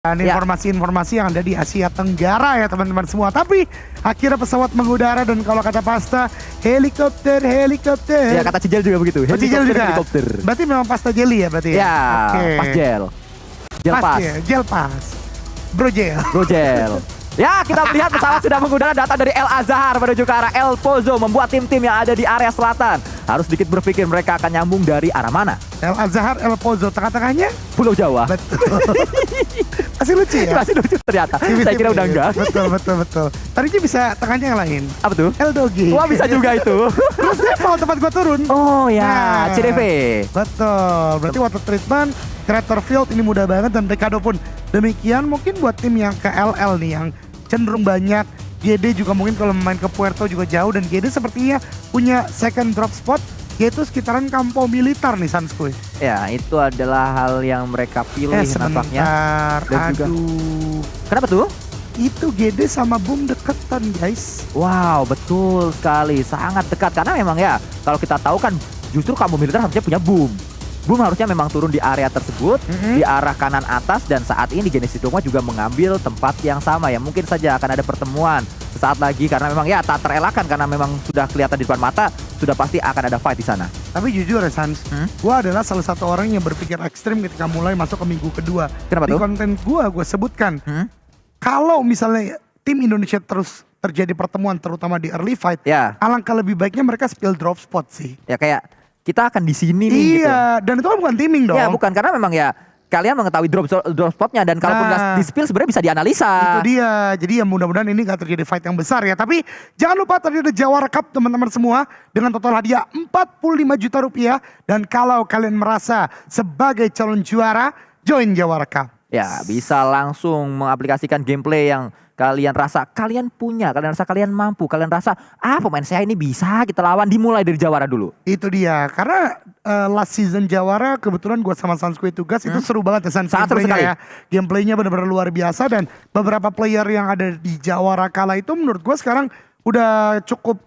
informasi-informasi yang ada di Asia Tenggara ya teman-teman semua. Tapi akhirnya pesawat mengudara dan kalau kata Pasta helikopter. Ya kata Cijel juga begitu. Helikopter. Berarti memang Pasta Jelly ya berarti ya? Ya, Okay. pas gel. Gel pas. Bro gel. Ya, kita melihat pesawat sudah mengudara datang dari El Azhar menuju ke arah El Pozo, membuat tim-tim yang ada di area selatan harus sedikit berpikir mereka akan nyambung dari arah mana. El Azhar, El Pozo, tengah-tengahnya Pulau Jawa. betul. Masih lucu ya? Masih lucu ternyata. Saya kira udah enggak. Betul. Tadinya bisa tengahnya yang lain. Apa tuh? El Dogi. Wah, bisa juga itu. Terus Devil tempat gua turun. Oh ya, Nah. CDV. Betul. Berarti water treatment, crater field ini mudah banget dan Ricardo pun demikian. Mungkin buat tim yang ke LL nih yang cenderung banyak. GD juga mungkin kalau main ke Puerto juga jauh dan GD sepertinya punya second drop spot yaitu sekitaran Campo Militar nih Sanskuy. Ya, itu adalah hal yang mereka pilih nampaknya. Dan juga- Aduh. Kenapa tuh? Itu GD sama Boom deketan guys. Wow, betul sekali. Sangat dekat. Karena memang ya, kalau kita tahu kan justru Campo Militar harusnya punya Boom. Boom harusnya memang turun di area tersebut, di arah kanan atas, dan saat ini Genesis Dogma juga mengambil tempat yang sama ya. Mungkin saja akan ada pertemuan saat lagi karena memang ya tak terelakkan karena memang sudah kelihatan di depan mata, sudah pasti akan ada fight di sana. Tapi jujur ya Sans, gue adalah salah satu orang yang berpikir ekstrim ketika mulai masuk ke minggu kedua. Kenapa Di tuh? konten gue sebutkan, kalau misalnya tim Indonesia terus terjadi pertemuan terutama di early fight, Ya, alangkah lebih baiknya mereka spill drop spot sih. ya kayak kita akan di sini nih gitu. Iya, dan itu kan bukan teaming dong. Ya bukan, karena memang ya kalian mengetahui drop spotnya dan kalaupun nggak di spill sebenarnya bisa dianalisa. Itu dia. Jadi ya mudah-mudahan ini gak terjadi fight yang besar ya. Tapi jangan lupa tadi ada Jawara Cup teman-teman semua. Dengan total hadiah 45 juta rupiah. Dan kalau kalian merasa sebagai calon juara, join Jawara Cup. Ya bisa langsung mengaplikasikan gameplay yang kalian rasa kalian punya, kalian rasa kalian mampu, kalian rasa pemain saya ini bisa kita lawan, dimulai dari Jawara dulu. Itu dia. Karena last season Jawara kebetulan gue sama Sanskuy tugas itu seru banget ya Sans. Sangat seru sekali. Ya. Gameplaynya benar-benar luar biasa dan beberapa player yang ada di Jawara kala itu menurut gue sekarang udah cukup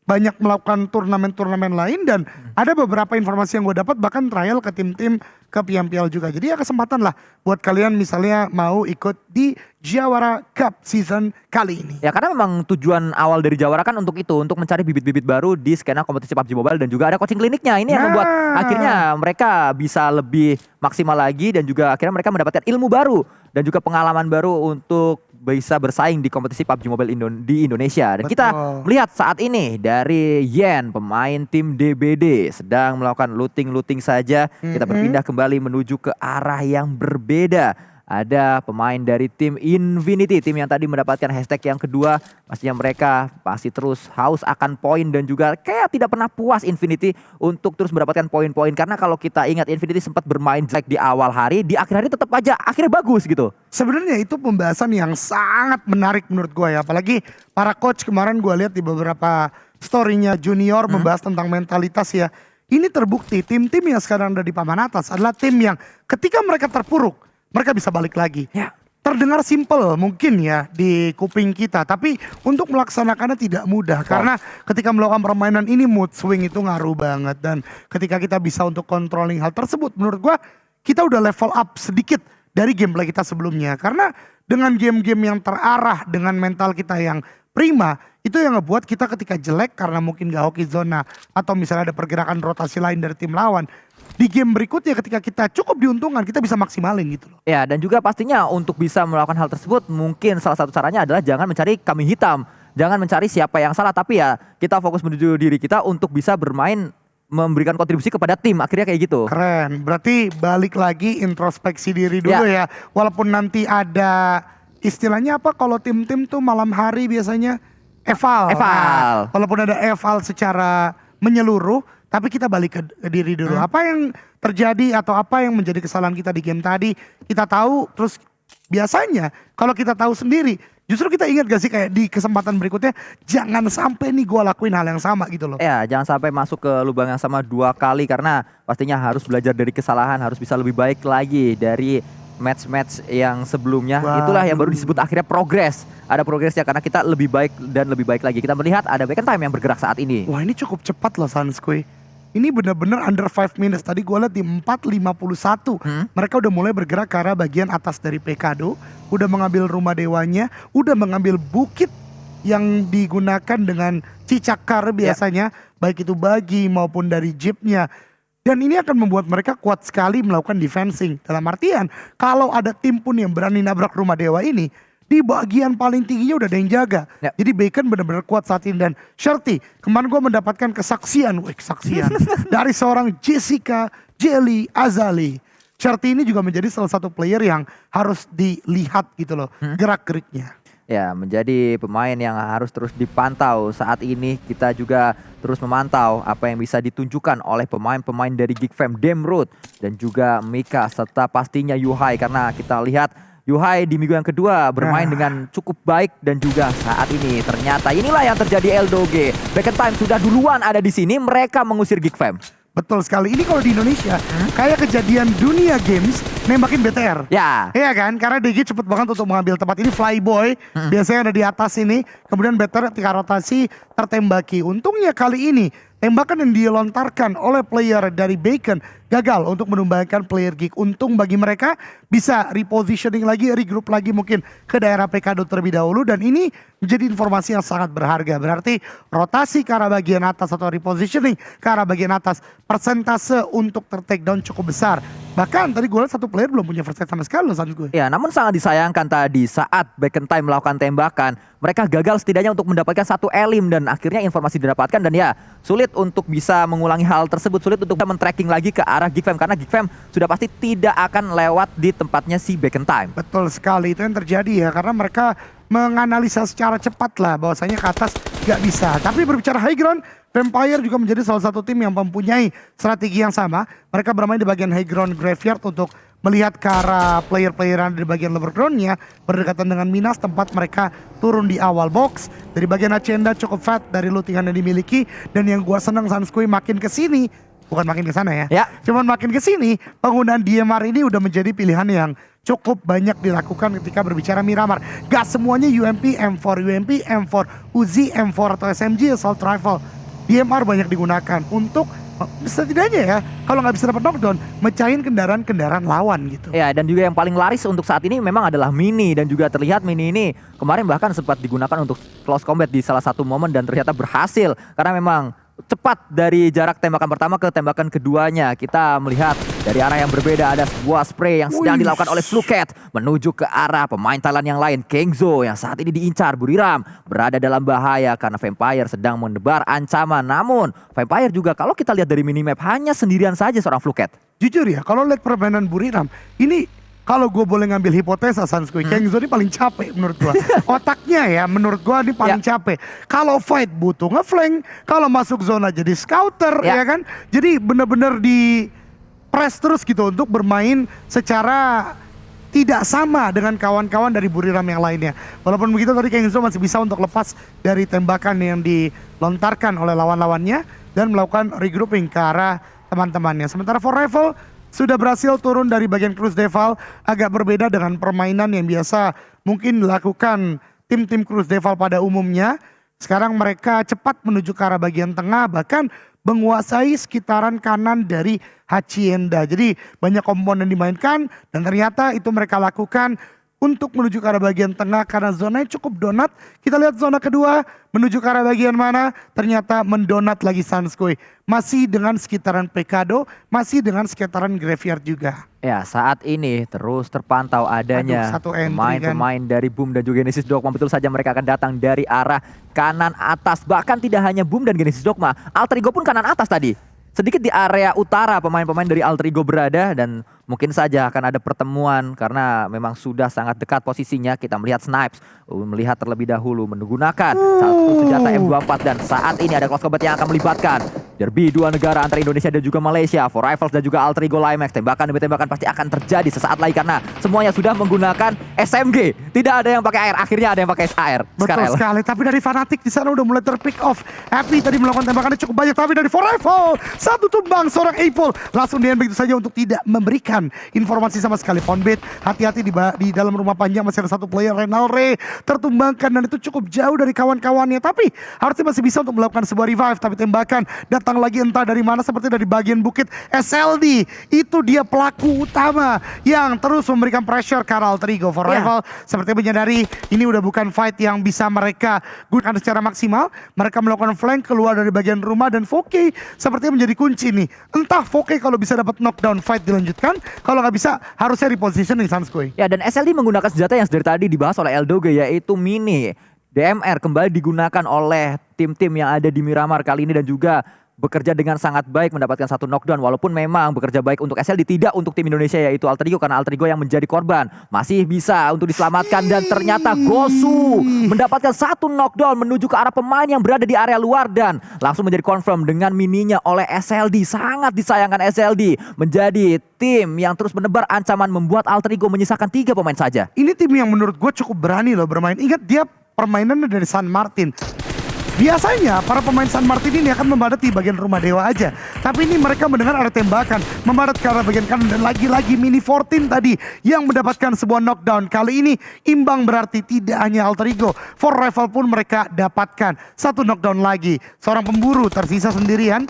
banyak melakukan turnamen-turnamen lain dan ada beberapa informasi yang gue dapat bahkan trial ke tim-tim ke PMPL juga. Jadi ya kesempatan lah buat kalian misalnya mau ikut di Jawara Cup season kali ini. Ya karena memang tujuan awal dari Jawara kan untuk itu, untuk mencari bibit-bibit baru di skena kompetisi PUBG Mobile dan juga ada coaching kliniknya. Ini yang membuat akhirnya mereka bisa lebih maksimal lagi dan juga akhirnya mereka mendapatkan ilmu baru dan juga pengalaman baru untuk bisa bersaing di kompetisi PUBG Mobile di Indonesia. Dan kita melihat saat ini dari Yen, pemain tim DBD sedang melakukan looting saja. Kita berpindah kembali menuju ke arah yang berbeda. Ada pemain dari tim Infinity, tim yang tadi mendapatkan hashtag yang kedua. Pastinya mereka pasti terus haus akan poin dan juga kayak tidak pernah puas Infinity untuk terus mendapatkan poin-poin. Karena kalau kita ingat Infinity sempat bermain jelek di awal hari, di akhir hari tetap aja akhirnya bagus gitu. Sebenarnya itu pembahasan yang sangat menarik menurut gue ya. Apalagi para coach kemarin gue lihat di beberapa story-nya junior membahas tentang mentalitas ya. Ini terbukti tim-tim yang sekarang ada di papan atas adalah tim yang ketika mereka terpuruk, mereka bisa balik lagi. Ya. Terdengar simple mungkin ya di kuping kita. Tapi untuk melaksanakannya tidak mudah. Karena ketika melakukan permainan ini mood swing itu ngaruh banget. Dan ketika kita bisa untuk controlling hal tersebut menurut gua kita udah level up sedikit dari gameplay kita sebelumnya. Karena dengan game-game yang terarah dengan mental kita yang prima, itu yang ngebuat kita ketika jelek karena mungkin gak hoki zona atau misalnya ada pergerakan rotasi lain dari tim lawan. Di game berikutnya ketika kita cukup diuntungkan, kita bisa maksimalin gitu loh. Ya dan juga pastinya untuk bisa melakukan hal tersebut mungkin salah satu caranya adalah jangan mencari kambing hitam. Jangan mencari siapa yang salah, tapi ya kita fokus menuju diri kita untuk bisa bermain memberikan kontribusi kepada tim, akhirnya kayak gitu. Keren, berarti balik lagi introspeksi diri dulu ya. Walaupun nanti ada istilahnya apa kalau tim-tim tuh malam hari biasanya eval. Nah, walaupun ada eval secara menyeluruh, tapi kita balik ke diri dulu. Apa yang terjadi atau apa yang menjadi kesalahan kita di game tadi, kita tahu. Terus biasanya kalau kita tahu sendiri, justru kita ingat gak sih kayak di kesempatan berikutnya, jangan sampai nih gue lakuin hal yang sama gitu loh. Ya jangan sampai masuk ke lubang yang sama 2 kali karena pastinya harus belajar dari kesalahan, harus bisa lebih baik lagi dari match-match yang sebelumnya. Itulah yang baru disebut akhirnya progres. Ada progresnya karena kita lebih baik dan lebih baik lagi. Kita melihat ada Back Time yang bergerak saat ini. Wah ini cukup cepat loh Sanskuy. ini bener-bener under 5 minutes. Tadi gue lihat di 4:51 mereka udah mulai bergerak ke arah bagian atas dari Pekado, udah mengambil rumah dewanya, udah mengambil bukit yang digunakan dengan cicakar biasanya, baik itu bagi maupun dari jeepnya. Dan ini akan membuat mereka kuat sekali melakukan defensing. Dalam artian, kalau ada tim pun yang berani nabrak rumah dewa ini, di bagian paling tingginya udah ada yang jaga. Jadi Bacon benar-benar kuat saat ini. Dan Shirty, kemarin gue mendapatkan kesaksian dari seorang Jessica Jelly Azali. Shirty ini juga menjadi salah satu player yang harus dilihat gitu loh, gerak-geriknya. Ya, menjadi pemain yang harus terus dipantau. Saat ini kita juga terus memantau apa yang bisa ditunjukkan oleh pemain-pemain dari Geek Fam, Demroot dan juga Mika, serta pastinya Yuhai, karena kita lihat Yuhai di minggu yang kedua bermain dengan cukup baik. Dan juga saat ini ternyata inilah yang terjadi Eldoge. Back Time sudah duluan ada di sini, mereka mengusir Geek Fam. Betul sekali. Ini kalau di Indonesia kayak kejadian Dunia Games nembakin BTR. Ya. Iya kan? Karena DG cepet banget untuk mengambil tempat ini. Flyboy biasanya ada di atas ini. Kemudian BTR ketika rotasi tertembaki. Untungnya kali ini tembakan yang dilontarkan oleh player dari Bacon gagal untuk menumbangkan player Geek. Untung bagi mereka bisa repositioning lagi, regroup lagi mungkin ke daerah Pekado terlebih dahulu. Dan ini menjadi informasi yang sangat berharga. Berarti rotasi ke arah bagian atas atau repositioning ke arah bagian atas, persentase untuk ter-takedown cukup besar. Bahkan tadi gue lihat satu player belum punya first aid sama sekali loh saat gue. Ya, namun sangat disayangkan tadi saat Back Time melakukan tembakan, mereka gagal setidaknya untuk mendapatkan satu elim dan akhirnya informasi didapatkan. Dan ya, sulit untuk bisa mengulangi hal tersebut, sulit untuk men-tracking lagi ke arah Geek Fam, karena Geek Fam sudah pasti tidak akan lewat di tempatnya si Back Time. Betul sekali, itu yang terjadi ya, karena mereka menganalisa secara cepat lah bahwasanya ke atas gak bisa. Tapi berbicara high ground, Vampire juga menjadi salah satu tim yang mempunyai strategi yang sama. Mereka bermain di bagian high ground graveyard untuk melihat ke arah player-player yang di bagian lower groundnya, berdekatan dengan Minas, tempat mereka turun di awal box. Dari bagian Hacienda cukup fat dari lootingan yang dimiliki. Dan yang gua seneng Sanskui makin kesini, bukan makin ke sana ya, cuman makin kesini, penggunaan DMR ini udah menjadi pilihan yang cukup banyak dilakukan ketika berbicara Miramar. Gak semuanya UMP, M4, UMP, M4, Uzi, M4 atau SMG, Assault Rifle. DMR banyak digunakan untuk setidaknya ya, kalau nggak bisa dapat knockdown, mecahin kendaraan-kendaraan lawan gitu. Ya, dan juga yang paling laris untuk saat ini memang adalah Mini. Dan juga terlihat Mini ini kemarin bahkan sempat digunakan untuk close combat di salah satu momen dan ternyata berhasil. Karena memang cepat dari jarak tembakan pertama ke tembakan keduanya. Kita melihat dari arah yang berbeda ada sebuah spray yang sedang dilakukan oleh Fluket menuju ke arah pemain Thailand yang lain, Kengzo, yang saat ini diincar. Buriram berada dalam bahaya karena Vampire sedang menebar ancaman. Namun Vampire juga kalau kita lihat dari minimap hanya sendirian saja seorang Fluket. Jujur ya, kalau lihat permainan Buriram ini, kalau gue boleh ngambil hipotesa Sanskui, Kengzo ini paling capek menurut gue. Otaknya ya menurut gue ini paling capek. Kalau fight butuh ngeflank, kalau masuk zona jadi scouter ya kan. Jadi bener-bener di press terus gitu untuk bermain secara tidak sama dengan kawan-kawan dari Buriram yang lainnya. Walaupun begitu tadi Kengzo masih bisa untuk lepas dari tembakan yang dilontarkan oleh lawan-lawannya dan melakukan regrouping ke arah teman-temannya. Sementara For Rifle sudah berhasil turun dari bagian Cruise Deval, agak berbeda dengan permainan yang biasa mungkin dilakukan tim-tim Cruise Deval pada umumnya. Sekarang mereka cepat menuju ke arah bagian tengah, bahkan menguasai sekitaran kanan dari Hacienda. Jadi banyak komponen dimainkan dan ternyata itu mereka lakukan untuk menuju ke arah bagian tengah karena zonanya cukup donat. Kita lihat zona kedua menuju ke arah bagian mana, ternyata mendonat lagi Sanskui. Masih dengan sekitaran Pekado, masih dengan sekitaran graveyard juga. Ya, saat ini terus terpantau adanya pemain-pemain dari Boom dan juga Genesis Dogma. Betul saja mereka akan datang dari arah kanan atas. Bahkan tidak hanya Boom dan Genesis Dogma, Alter Ego pun kanan atas tadi. Sedikit di area utara pemain-pemain dari Alter Ego berada dan mungkin saja akan ada pertemuan karena memang sudah sangat dekat posisinya. Kita melihat Snipes melihat terlebih dahulu menggunakan satu senjata M24 dan saat ini ada close combat yang akan melibatkan derby dua negara antara Indonesia dan juga Malaysia. For Rifles dan juga Alter Ego Limax, tembakan demi tembakan pasti akan terjadi sesaat lagi karena semuanya sudah menggunakan SMG. Tidak ada yang pakai air, akhirnya ada yang pakai AR. Betul sekali, tapi dari Fanatic di sana udah mulai terpick off. Happy tadi melakukan tembakannya cukup banyak, tapi dari For Rifle satu tumbang seorang Apple langsung di begitu saja untuk tidak memberikan informasi sama sekali. Poundbait hati-hati di dalam rumah panjang masih ada satu player, Renalre tertumbangkan dan itu cukup jauh dari kawan-kawannya, tapi harusnya masih bisa untuk melakukan sebuah revive, tapi tembakan datang datang lagi entah dari mana, seperti dari bagian bukit. SLD itu dia pelaku utama yang terus memberikan pressure ke Alter Ego. For Rival seperti menyadari ini udah bukan fight yang bisa mereka gunakan secara maksimal. Mereka melakukan flank keluar dari bagian rumah, dan Voke seperti menjadi kunci nih. Entah Voke kalau bisa dapat knockdown, fight dilanjutkan. Kalau nggak bisa harusnya repositioning Sanskui. Ya, dan SLD menggunakan senjata yang dari tadi dibahas oleh Eldoge, yaitu Mini. DMR kembali digunakan oleh tim-tim yang ada di Miramar kali ini dan juga bekerja dengan sangat baik mendapatkan satu knockdown, walaupun memang bekerja baik untuk SLD, tidak untuk tim Indonesia yaitu Alter Ego, karena Alter Ego yang menjadi korban. Masih bisa untuk diselamatkan dan ternyata Gosu mendapatkan satu knockdown menuju ke arah pemain yang berada di area luar dan langsung menjadi confirm dengan mininya oleh SLD. Sangat disayangkan SLD menjadi tim yang terus menebar ancaman membuat Alter Ego menyisakan 3 pemain saja. Ini tim yang menurut gue cukup berani loh bermain. Ingat dia permainannya dari San Martin. Biasanya para pemain San Martin ini akan membadati bagian rumah dewa aja. Tapi ini mereka mendengar ada tembakan, membadat ke arah bagian kanan, dan lagi-lagi Mini 14 tadi yang mendapatkan sebuah knockdown. Kali ini imbang, berarti tidak hanya Alter Ego, For Rival pun mereka dapatkan satu knockdown lagi. Seorang pemburu tersisa sendirian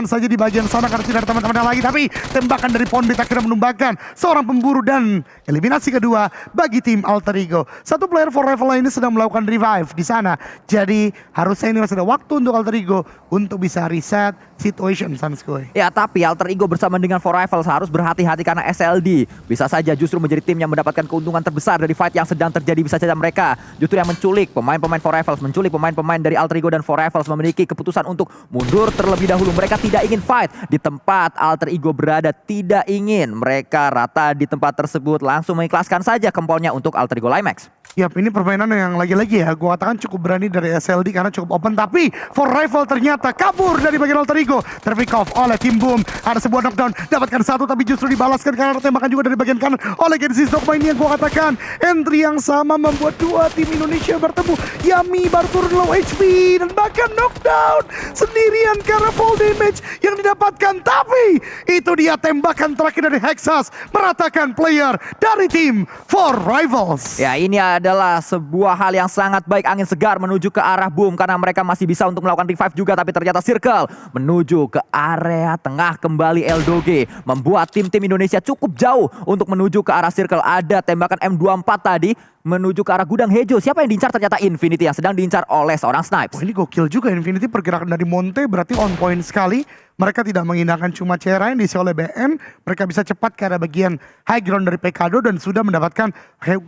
saja di bagian sana karena tidak ada teman-teman lagi. Tapi tembakan dari Pondit akhirnya menumbangkan seorang pemburu dan eliminasi kedua bagi tim Alter Ego. Satu player For Rival ini sedang melakukan revive di sana. Jadi harusnya ini masih ada waktu untuk Alter Ego untuk bisa reset situation Sanskui. Ya, tapi Alter Ego bersama dengan For Rivals harus berhati-hati karena SLD bisa saja justru menjadi tim yang mendapatkan keuntungan terbesar dari fight yang sedang terjadi. Bisa saja mereka justru yang menculik pemain-pemain For Rivals, menculik pemain-pemain dari Alter Ego, dan For Rivals memiliki keputusan untuk mundur terlebih dahulu. Mereka tidak ingin fight di tempat Alter Ego berada, tidak ingin mereka rata di tempat tersebut, langsung mengikhlaskan saja compoundnya untuk Alter Ego Limax. Yap, ini permainan yang lagi-lagi ya, gue katakan cukup berani dari SLD karena cukup open. Tapi For Rival ternyata kabur dari bagian Alter Ego, terpick off oleh Tim Boom. Ada sebuah knockdown, dapatkan satu tapi justru dibalaskan karena tembakan juga dari bagian kanan oleh Genesis Dogma. Ini yang gue katakan, entry yang sama membuat dua tim Indonesia bertemu. Yami baru turun low HP dan bahkan knockdown sendirian karena full damage yang didapatkan. Tapi itu dia tembakan terakhir dari Hexas meratakan player dari tim For Rivals. Ya, ini adalah sebuah hal yang sangat baik, angin segar menuju ke arah Boom karena mereka masih bisa untuk melakukan revive juga. Tapi ternyata Circle menuju ke area tengah kembali. Eldoge membuat tim-tim Indonesia cukup jauh untuk menuju ke arah Circle. Ada tembakan M24 tadi menuju ke arah gudang Hejo. Siapa yang diincar? Ternyata Infinity yang sedang diincar oleh seorang Snipes. Ini gokil juga Infinity, pergerakan dari Monte berarti on point sekali. Mereka tidak mengindahkan cuma CR yang diisi oleh BN. Mereka bisa cepat ke arah bagian high ground dari Pekado dan sudah mendapatkan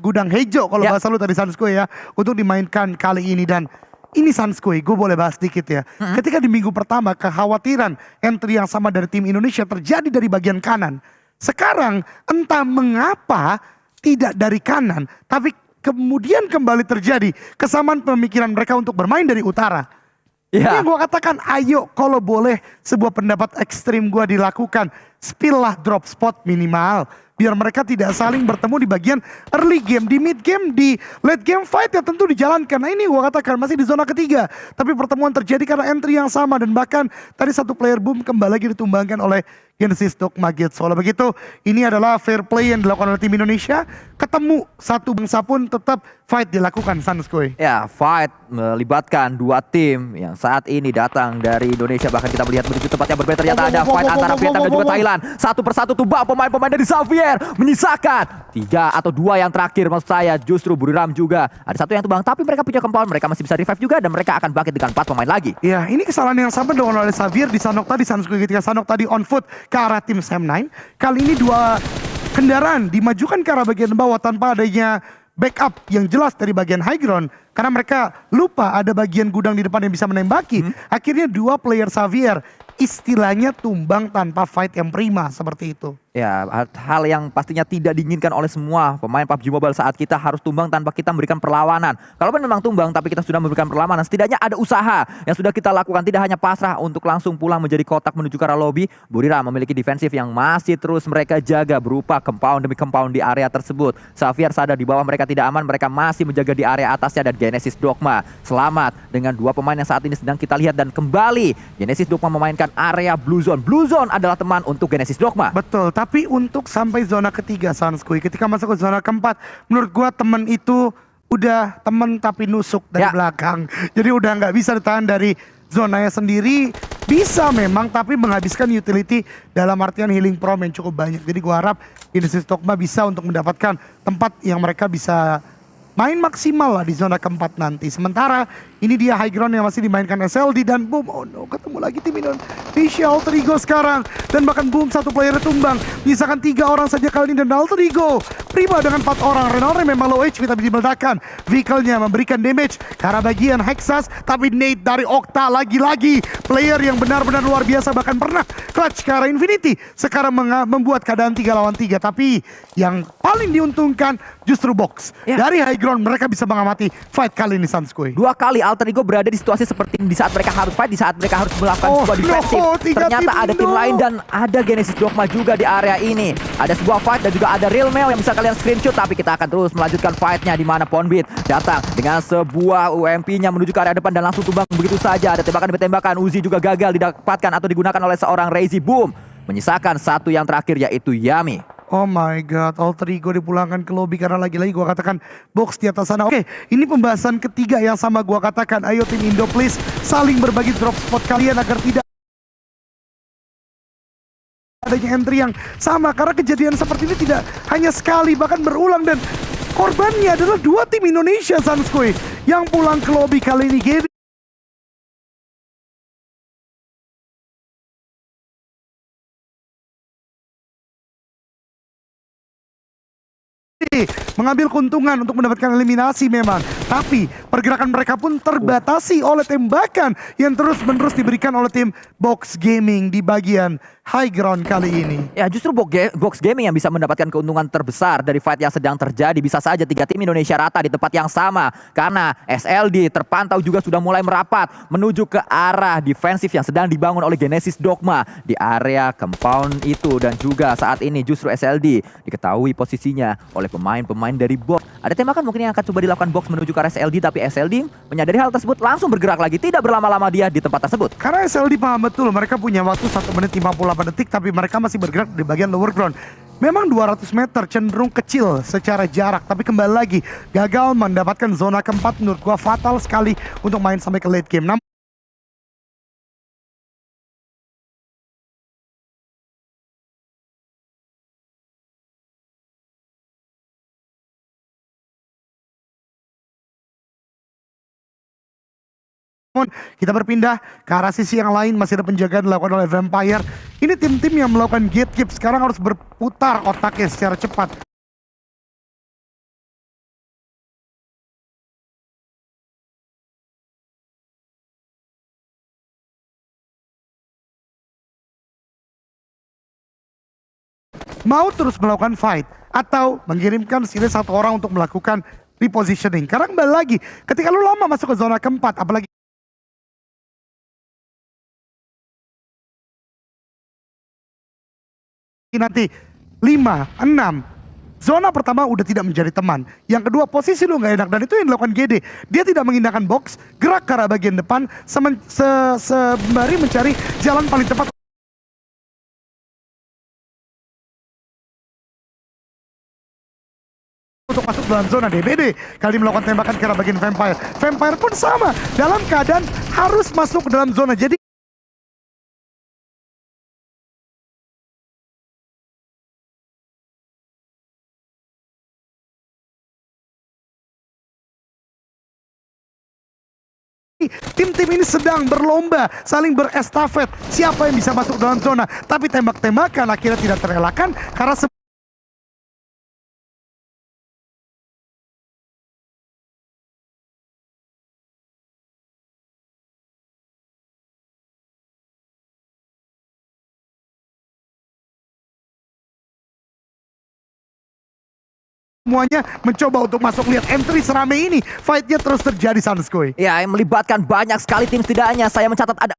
gudang Hejo kalau bahasa lu tadi Sanskui ya, untuk dimainkan kali ini. Dan ini Sanskui, gue boleh bahas dikit ya. Ketika di minggu pertama kekhawatiran entry yang sama dari tim Indonesia terjadi dari bagian kanan. Sekarang entah mengapa tidak dari kanan, tapi kemudian kembali terjadi kesamaan pemikiran mereka untuk bermain dari utara. Ini yang gue katakan, ayo kalau boleh sebuah pendapat ekstrim gue dilakukan, spill lah drop spot minimal. Biar mereka tidak saling bertemu di bagian early game, di mid game, di late game fight ya tentu dijalankan. Nah ini gue katakan masih di zona ketiga. Tapi pertemuan terjadi karena entry yang sama. Dan bahkan tadi satu player Boom kembali lagi ditumbangkan oleh Genesis Dogma Gate. Soalnya begitu, ini adalah fair play yang dilakukan oleh tim Indonesia. Ketemu satu bangsa pun tetap fight dilakukan Sanskui. Ya, fight melibatkan dua tim yang saat ini datang dari Indonesia. Bahkan kita melihat menuju tempat yang berbeda. Ternyata ada fight antara Vietnam dan juga Thailand. Satu persatu tumbang pemain-pemain dari Xavier, menyisakan 3 atau 2 yang terakhir. Maksud saya justru Buriram juga ada satu yang tumbang. Tapi mereka punya compound, mereka masih bisa revive juga. Dan mereka akan bangkit dengan 4 pemain lagi. Ya, ini kesalahan yang sama dengan oleh Xavier di Sanok tadi Sanskui, ketika Sanok tadi on foot ke arah tim Sam9. Kali ini 2 kendaraan dimajukan ke arah bagian bawah tanpa adanya backup yang jelas dari bagian high ground. Karena mereka lupa ada bagian gudang di depan yang bisa menembaki. Akhirnya 2 player Xavier istilahnya tumbang tanpa fight yang prima seperti itu. Ya, hal yang pastinya tidak diinginkan oleh semua pemain PUBG Mobile saat kita harus tumbang tanpa kita memberikan perlawanan. Kalaupun memang tumbang tapi kita sudah memberikan perlawanan, setidaknya ada usaha yang sudah kita lakukan. Tidak hanya pasrah untuk langsung pulang menjadi kotak menuju ke arah lobby. Buriram memiliki defensif yang masih terus mereka jaga berupa compound demi compound di area tersebut. Xavier sadar di bawah mereka tidak aman, mereka masih menjaga di area atasnya. Dan Genesis Dogma selamat dengan 2 pemain yang saat ini sedang kita lihat. Dan kembali Genesis Dogma memainkan area Blue Zone. Blue Zone adalah teman untuk Genesis Dogma. Betul, tapi untuk sampai zona ketiga Sanskui, ketika masuk ke zona keempat, menurut gua temen itu udah temen tapi nusuk dari belakang. Jadi udah nggak bisa ditahan dari zonanya sendiri. bisa memang, tapi menghabiskan utility dalam artian healing prom yang cukup banyak. Jadi gua harap Genesis Dogma bisa untuk mendapatkan tempat yang mereka bisa main maksimal lah di zona keempat nanti. Sementara ini dia high ground yang masih dimainkan SLD dan boom, oh no, ketemu lagi tim Indonesia. Alter Ego sekarang dan bahkan boom, satu player tumbang, misalkan 3 orang saja kali ini dan Alter Ego prima dengan 4 orang. Renalre memang low HP tapi dimeledakan, vehicle-nya memberikan damage ke arah bagian Hexas, tapi nade dari Okta lagi-lagi player yang benar-benar luar biasa, bahkan pernah clutch ke arah Infinity, sekarang membuat keadaan 3 lawan 3. Tapi yang paling diuntungkan justru Box. Dari high ground mereka bisa mengamati fight kali ini Sanskui. 2 kali Alter Ego berada di situasi seperti ini, di saat mereka harus fight, di saat mereka harus melakukan sebuah defensif. Ternyata ada tim lain dan ada Genesis Dogma juga di area ini. Ada sebuah fight dan juga ada Real Mel yang bisa kalian screenshot, tapi kita akan terus melanjutkan fightnya di mana Ponbit datang dengan sebuah UMP-nya menuju ke area depan dan langsung tumbang begitu saja. Ada tembakan demi tembakan, Uzi juga gagal didapatkan atau digunakan oleh seorang Razy. Boom, menyisakan satu yang terakhir yaitu Yami. Oh my god, Alter Ego dipulangkan ke lobby karena lagi-lagi gua katakan Box di atas sana. Oke, ini pembahasan ketiga yang sama gua katakan. Ayo tim Indo please saling berbagi drop spot kalian agar tidak adanya entry yang sama, karena kejadian seperti ini tidak hanya sekali, bahkan berulang, dan korbannya adalah 2 tim Indonesia Sanskui yang pulang ke lobby kali ini. GD mengambil keuntungan untuk mendapatkan eliminasi memang, tapi pergerakan mereka pun terbatasi oleh tembakan yang terus-menerus diberikan oleh tim Box Gaming di bagian high ground kali ini. Ya, justru Box Gaming yang bisa mendapatkan keuntungan terbesar dari fight yang sedang terjadi. Bisa saja 3 tim Indonesia rata di tempat yang sama, karena SLD terpantau juga sudah mulai merapat menuju ke arah defensif yang sedang dibangun oleh Genesis Dogma di area compound itu. Dan juga saat ini justru SLD diketahui posisinya oleh pemain-pemain dari Box. Ada tembakan mungkin yang akan coba dilakukan Box menuju ke arah SLD, tapi SLD menyadari hal tersebut langsung bergerak lagi, tidak berlama-lama dia di tempat tersebut. Karena SLD paham betul mereka punya waktu 1 menit 58 detik, tapi mereka masih bergerak di bagian lower ground. Memang 200 meter cenderung kecil secara jarak, tapi kembali lagi gagal mendapatkan zona keempat menurut gua fatal sekali untuk main sampai ke late game. Namun kita berpindah ke arah sisi yang lain, masih ada penjagaan dilakukan oleh Vampire. Ini tim-tim yang melakukan gatekeep sekarang harus berputar otaknya secara cepat. Mau terus melakukan fight atau mengirimkan sini 1 orang untuk melakukan repositioning. Karena kembali lagi, ketika lu lama masuk ke zona keempat, apalagi nanti 5, 6 zona pertama udah tidak menjadi teman. Yang kedua, posisi lu nggak enak, dan itu yang dilakukan GD. Dia tidak mengindahkan Box, gerak ke arah bagian depan sembari mencari jalan paling tepat untuk masuk dalam zona. DBD kali melakukan tembakan ke arah bagian Vampire. Vampire pun sama, dalam keadaan harus masuk ke dalam zona. Jadi tim-tim ini sedang berlomba, saling berestafet siapa yang bisa masuk dalam zona. Tapi tembak-tembakan akhirnya tidak terelakkan karena semuanya mencoba untuk masuk. Lihat entry serame ini, fightnya terus terjadi Sanskui. Ya, yang melibatkan banyak sekali tim, setidaknya saya mencatat ada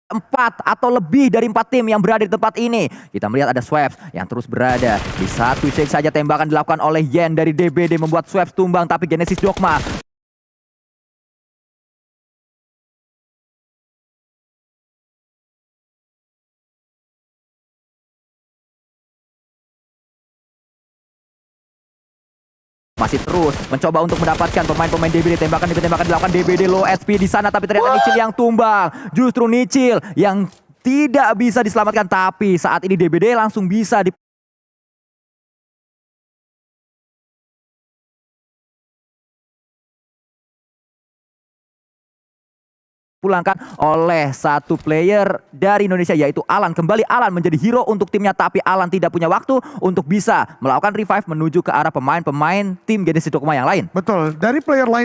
empat atau lebih dari 4 tim yang berada di tempat ini. Kita melihat ada Swaps yang terus berada di satu shake saja. Tembakan dilakukan oleh Yen dari DBD membuat Swaps tumbang, tapi Genesis Dogma masih terus mencoba untuk mendapatkan pemain-pemain DBD. Tembakan dilakukan DBD low HP di sana, tapi ternyata Nichil yang tumbang. Justru Nichil yang tidak bisa diselamatkan, tapi saat ini DBD langsung bisa dipulangkan oleh satu player dari Indonesia, yaitu Alan. Kembali Alan menjadi hero untuk timnya, tapi Alan tidak punya waktu untuk bisa melakukan revive menuju ke arah pemain-pemain tim Genesis Dokuma yang lain. Betul, dari player lain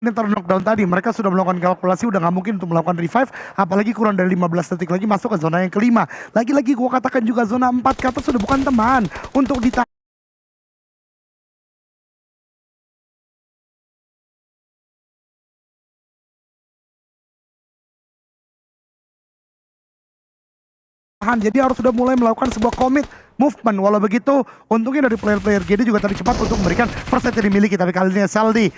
yang knockdown tadi, mereka sudah melakukan kalkulasi, udah nggak mungkin untuk melakukan revive, apalagi kurang dari 15 detik lagi masuk ke zona yang kelima. Lagi-lagi gua katakan juga zona 4 ke atas sudah bukan teman untuk ditahan. Jadi harus sudah mulai melakukan sebuah commit movement. Walau begitu, untungnya dari player-player GD juga tadi cepat untuk memberikan first yang dimiliki. Tapi kali ini Saldi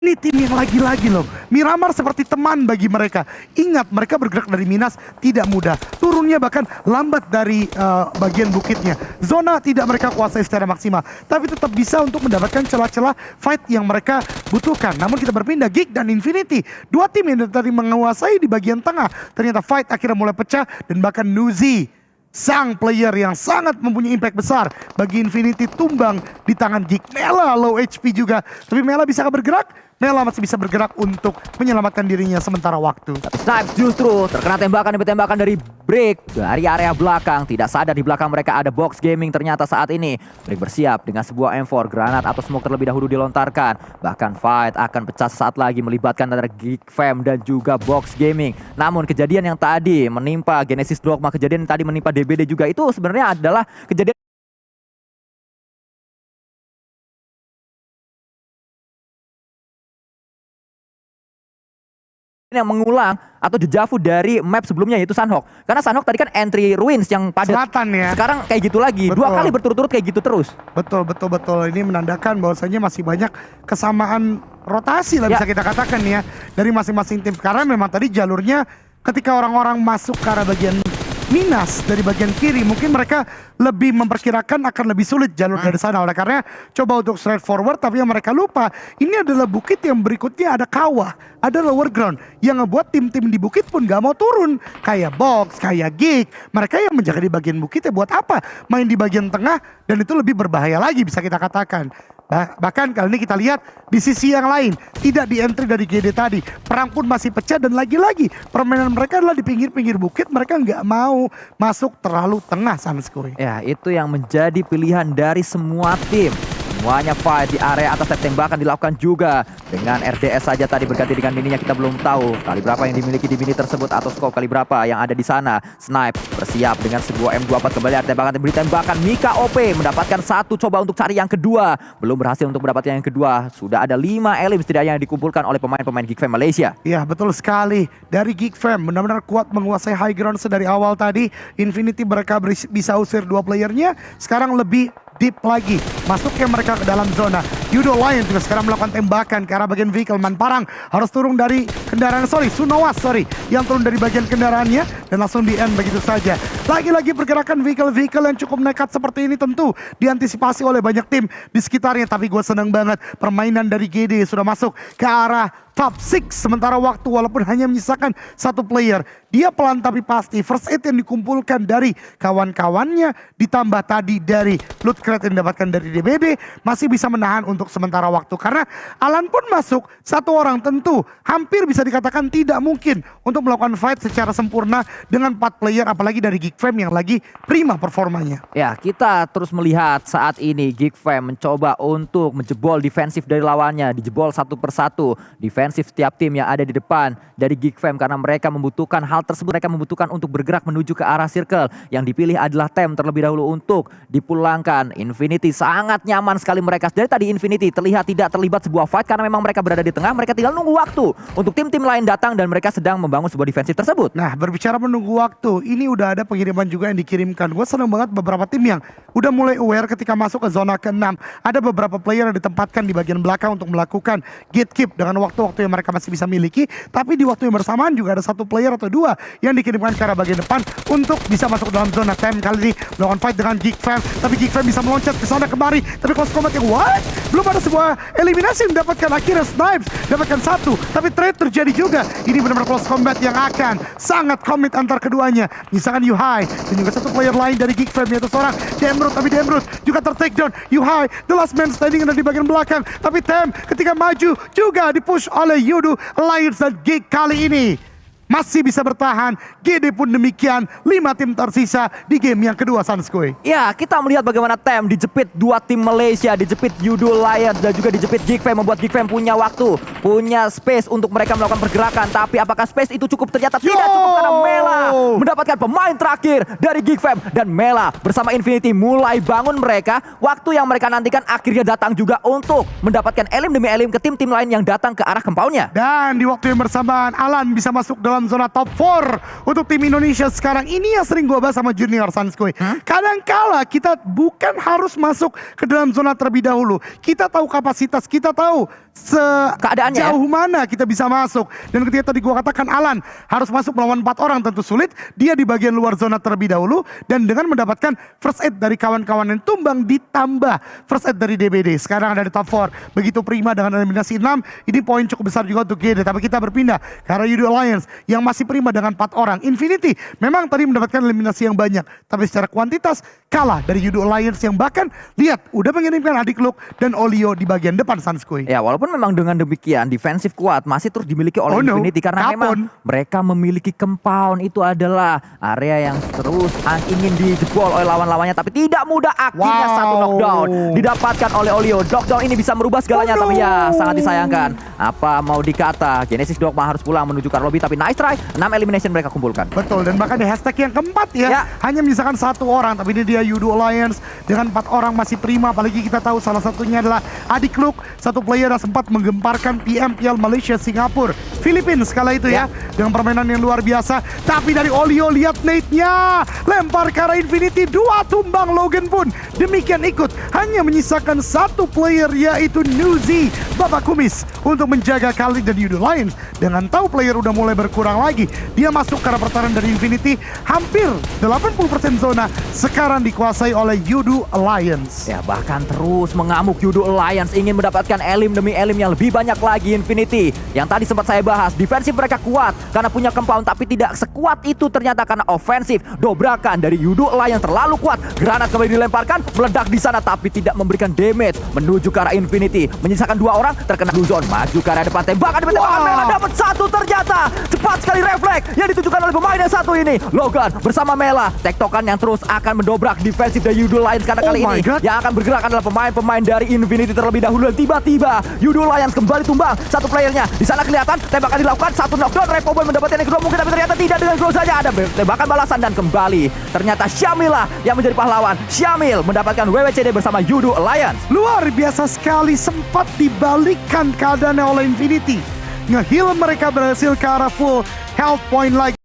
ini tim yang lagi-lagi loh, Miramar seperti teman bagi mereka. Ingat, mereka bergerak dari Minas tidak mudah, turunnya bahkan lambat dari bagian bukitnya. Zona tidak mereka kuasai secara maksimal, tapi tetap bisa untuk mendapatkan celah-celah fight yang mereka butuhkan. Namun kita berpindah, Geek dan Infinity, dua tim yang tadi menguasai di bagian tengah, ternyata fight akhirnya mulai pecah. Dan bahkan Nuzi, sang player yang sangat mempunyai impact besar bagi Infinity, tumbang di tangan Geek. Mela low HP juga, tapi Mela bisa bergerak. Mela masih bisa bergerak untuk menyelamatkan dirinya sementara waktu. Tapi Snipes justru terkena tembakan demi tembakan dari Break dari area belakang. Tidak sadar di belakang mereka ada Box Gaming ternyata saat ini. Break bersiap dengan sebuah M4, granat atau smoke terlebih dahulu dilontarkan. Bahkan fight akan pecah sesaat lagi melibatkan antara Geek Fam dan juga Box Gaming. Namun kejadian yang tadi menimpa Genesis Dogma, kejadian yang tadi menimpa DBD juga, itu sebenarnya adalah kejadian yang mengulang atau dejavu dari map sebelumnya, yaitu Sanhok. Karena Sanhok tadi kan entry ruins yang padat. Selatan ya. Sekarang kayak gitu lagi. Betul. 2 kali berturut-turut kayak gitu terus. Betul. Ini menandakan bahwasanya masih banyak kesamaan rotasi lah bisa kita katakan ya dari masing-masing tim. Karena memang tadi jalurnya ketika orang-orang masuk ke arah bagian Minas dari bagian kiri, mungkin mereka lebih memperkirakan akan lebih sulit jalur dari sana. Oleh karena coba untuk straight forward, tapi yang mereka lupa ini adalah bukit yang berikutnya ada kawah, ada lower ground yang ngebuat tim-tim di bukit pun gak mau turun. Kayak Box, kayak Geek, mereka yang menjaga di bagian bukit ya buat apa? Main di bagian tengah, dan itu lebih berbahaya lagi bisa kita katakan. Bahkan kali ini kita lihat di sisi yang lain, tidak di entry dari GD tadi, perang pun masih pecah. Dan lagi-lagi permainan mereka adalah di pinggir-pinggir bukit. Mereka nggak mau masuk terlalu tengah sama sekali. Ya, itu yang menjadi pilihan dari semua tim. Semuanya fight di area atas, tembakan dilakukan juga. Dengan RDS saja tadi berganti dengan mininya, kita belum tahu kali berapa yang dimiliki di mini tersebut atau scope kali berapa yang ada di sana. Snipe bersiap dengan sebuah M24, kembali ada tembakan, diberi tembakan. Mika OP mendapatkan satu, coba untuk cari yang kedua. Belum berhasil untuk mendapatkan yang kedua. Sudah ada 5 elim setidaknya yang dikumpulkan oleh pemain-pemain Geek Fam Malaysia. Iya, betul sekali. Dari Geek Fam benar-benar kuat menguasai high ground sedari awal tadi. Infinity mereka bisa usir 2 playernya. Sekarang lebih deep lagi masuknya mereka ke dalam zona. Yudo Lion juga sekarang melakukan tembakan ke arah bagian vehicle. Manparang harus turun dari kendaraan, Sunowas yang turun dari bagian kendaraannya dan langsung di end begitu saja. Lagi-lagi pergerakan vehicle yang cukup nekat seperti ini tentu diantisipasi oleh banyak tim di sekitarnya. Tapi gue senang banget permainan dari GD sudah masuk ke arah top 6 sementara waktu, walaupun hanya menyisakan 1 player. Dia pelan tapi pasti. First aid yang dikumpulkan dari kawan-kawannya ditambah tadi dari loot crate yang didapatkan dari DBD masih bisa menahan untuk sementara waktu. Karena Alan pun masuk 1 orang, tentu hampir bisa dikatakan tidak mungkin untuk melakukan fight secara sempurna dengan 4 player, apalagi dari Geek Fam yang lagi prima performanya. Ya, kita terus melihat saat ini Geek Fam mencoba untuk menjebol defensif dari lawannya, dijebol satu persatu defensif setiap tim yang ada di depan dari Geek Fam, karena mereka membutuhkan hal tersebut. Mereka membutuhkan untuk bergerak menuju ke arah circle. Yang dipilih adalah Tem terlebih dahulu untuk dipulangkan. Infinity sangat nyaman sekali mereka. Dari tadi Infinity terlihat tidak terlibat sebuah fight karena memang mereka berada di tengah. Mereka tinggal nunggu waktu untuk tim-tim lain datang dan mereka sedang membangun sebuah defensif tersebut. Nah, berbicara menunggu waktu, ini udah ada pengiriman pengiriman juga yang dikirimkan. Gue seneng banget beberapa tim yang udah mulai aware ketika masuk ke zona ke-6. Ada beberapa player yang ditempatkan di bagian belakang untuk melakukan gatekeep dengan waktu-waktu yang mereka masih bisa miliki. Tapi di waktu yang bersamaan juga ada satu player atau dua yang dikirimkan ke arah bagian depan untuk bisa masuk dalam zona TEM. Kali ini melakukan fight dengan Geek Fam, tapi Geek Fam bisa meloncat ke sana kemari. Tapi close combat yang what? Belum ada sebuah eliminasi yang mendapatkan, akhirnya Snipes dapatkan satu. Tapi trade terjadi juga. Ini benar-benar close combat yang akan sangat komit antar keduanya. Misalkan Yuhai dan juga satu player lain dari Geek Fam yaitu seorang Demrut, tapi Demrut juga ter-takedown. Yuhai, the last man standing ada di bagian belakang. Tapi Tem ketika maju juga dipush oleh Yudu Alliance dan Geek kali ini masih bisa bertahan. GD pun demikian. 5 tim tersisa di game yang kedua, Sanskoy. Ya, kita melihat bagaimana Tem dijepit 2 tim Malaysia, dijepit Yudo Lions dan juga dijepit Geek Fam, membuat Geek Fam punya waktu, punya space untuk mereka melakukan pergerakan. Tapi apakah space itu cukup? Ternyata tidak cukup karena Mela mendapatkan pemain terakhir dari Geek Fam, dan Mela bersama Infinity mulai bangun mereka. Waktu yang mereka nantikan akhirnya datang juga untuk mendapatkan elim demi elim ke tim-tim lain yang datang ke arah compound-nya. Dan di waktu yang bersamaan Alan bisa masuk dalam zona top 4 untuk tim Indonesia sekarang. Ini yang sering gue bahas sama Junior Sanskoy. Kadangkala kita bukan harus masuk ke dalam zona terlebih dahulu. Kita tahu kapasitas, kita tahu keadaannya sejauh mana kita bisa masuk. Dan ketika tadi gue katakan Alan harus masuk melawan 4 orang tentu sulit. Dia di bagian luar zona terlebih dahulu dan dengan mendapatkan first aid dari kawan-kawan yang tumbang ditambah first aid dari DBD. Sekarang ada di top 4. Begitu prima dengan eliminasi 6. Ini poin cukup besar juga untuk GD. Tapi kita berpindah ke arah Yudo Alliance yang masih prima dengan 4 orang. Infinity memang tadi mendapatkan eliminasi yang banyak, tapi secara kuantitas kalah dari Yudo Alliance yang bahkan lihat udah mengirimkan Adik Luke dan Olio di bagian depan, Sanskoy. Ya, walaupun memang dengan demikian defensif kuat masih terus dimiliki oleh Infinity karena memang mereka memiliki compound. Itu adalah area yang terus ingin dijebol oleh lawan-lawannya, tapi tidak mudah. Akhirnya satu knockdown didapatkan oleh Olio. Knockdown ini bisa merubah segalanya, tapi ya sangat disayangkan. Apa mau dikata, Genesis Dogma harus pulang menuju ke lobby, tapi nice try. 6 elimination mereka kumpulkan. Betul, dan bahkan di hashtag yang keempat ya, hanya menyisakan 1 orang, tapi ini dia Yudo Alliance dengan 4 orang masih prima. Apalagi kita tahu salah satunya adalah Adik Luke, satu player yang sempat menggemparkan PMPL Malaysia, Singapura, Filipina sekala itu ya, dengan permainan yang luar biasa. Tapi dari Olio, lihat nade-nya, lempar ke arah Infinity, 2 tumbang. Logan pun demikian ikut, hanya menyisakan 1 player yaitu Nuzi Babak Kumis untuk menjaga Khalid dan Yudo Alliance. Dengan tahu player udah mulai berkurang lagi, dia masuk ke arah pertahanan dari Infinity. Hampir 80% zona sekarang dikuasai oleh Yudo Alliance. Ya, bahkan terus mengamuk Yudo Alliance, ingin mendapatkan elim demi elim yang lebih banyak lagi. Infinity yang tadi sempat saya bahas, defensif mereka kuat karena punya compound, tapi tidak sekuat itu ternyata karena ofensif. Dobrakan dari Yudo Alliance terlalu kuat. Granat kembali dilemparkan, meledak di sana tapi tidak memberikan damage. Menuju ke arah Infinity, menyisakan 2 orang, terkena blue zone, maju ke arah depan, tembakan Mela dapat 1 ternyata. Cepat sekali refleks yang ditujukan oleh pemain yang satu ini. Logan bersama Mela, tektokan yang terus akan mendobrak defensif dari Yudo Alliance karena kali ini yang akan bergerak adalah pemain-pemain dari Infinity terlebih dahulu. Dan tiba-tiba Yudo Alliance kembali tumbang. 1 playernya di sana kelihatan, tembakan dilakukan, 1 knockdown. Repoboy mendapatkan yang kedua mungkin, tapi ternyata tidak. Dengan gol saja ada tembakan balasan dan kembali ternyata Syamil lah yang menjadi pahlawan. Syamil mendapatkan WWCD bersama Yudo Alliance. Luar biasa sekali, sempat dibalikkan keadaannya oleh Infinity. Nge-heal mereka berhasil ke arah full health point lagi.